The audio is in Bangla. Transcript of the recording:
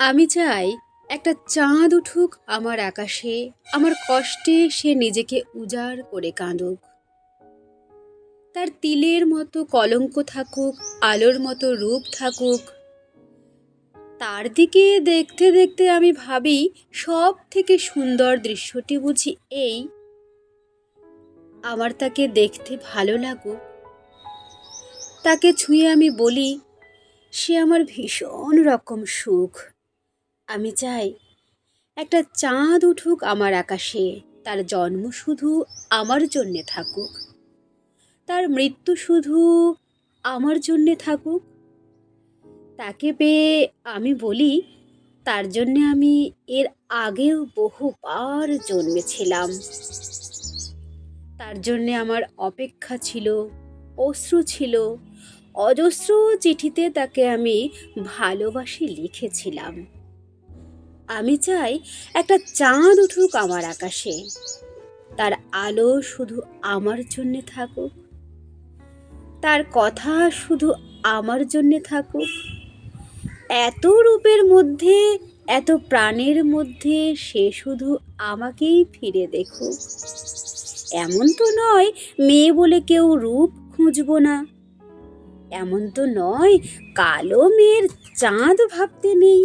আমি চাই একটা চাঁদ উঠুক আমার আকাশে, আমার কষ্টে সে নিজেকে উজাড় করে কাঁদুক। তার তিলের মতো কলঙ্ক থাকুক, আলোর মতো রূপ থাকুক। তার দিকে দেখতে দেখতে আমি ভাবি, সব থেকে সুন্দর দৃশ্যটি বুঝি এই, আমার তাকে দেখতে ভালো লাগুক। তাকে ছুঁয়ে আমি বলি, সে আমার ভীষণ রকম সুখ। আমি চাই একটা চাঁদ উঠুক আমার আকাশে, তার জন্ম শুধু আমার জন্যে থাকুক, তার মৃত্যু শুধু আমার জন্যে থাকুক। তাকে পেয়ে আমি বলি, তার জন্যে আমি এর আগেও বহুবার জন্মেছিলাম। তার জন্যে আমার অপেক্ষা ছিল, অশ্রু ছিল, অজস্র চিঠিতে তাকে আমি ভালোবাসি লিখেছিলাম। আমি চাই একটা চাঁদ উঠুক আমার আকাশে, তার আলো শুধু আমার জন্যে থাকুক, তার কথা শুধু আমার জন্যে থাকুক। এত রূপের মধ্যে, এত প্রাণের মধ্যে সে শুধু আমাকেই ফিরে দেখুক। এমন তো নয় মেয়ে বলে কেউ রূপ খুঁজব না, এমন তো নয় কালো মেয়ের চাঁদ ভাবতে নেই।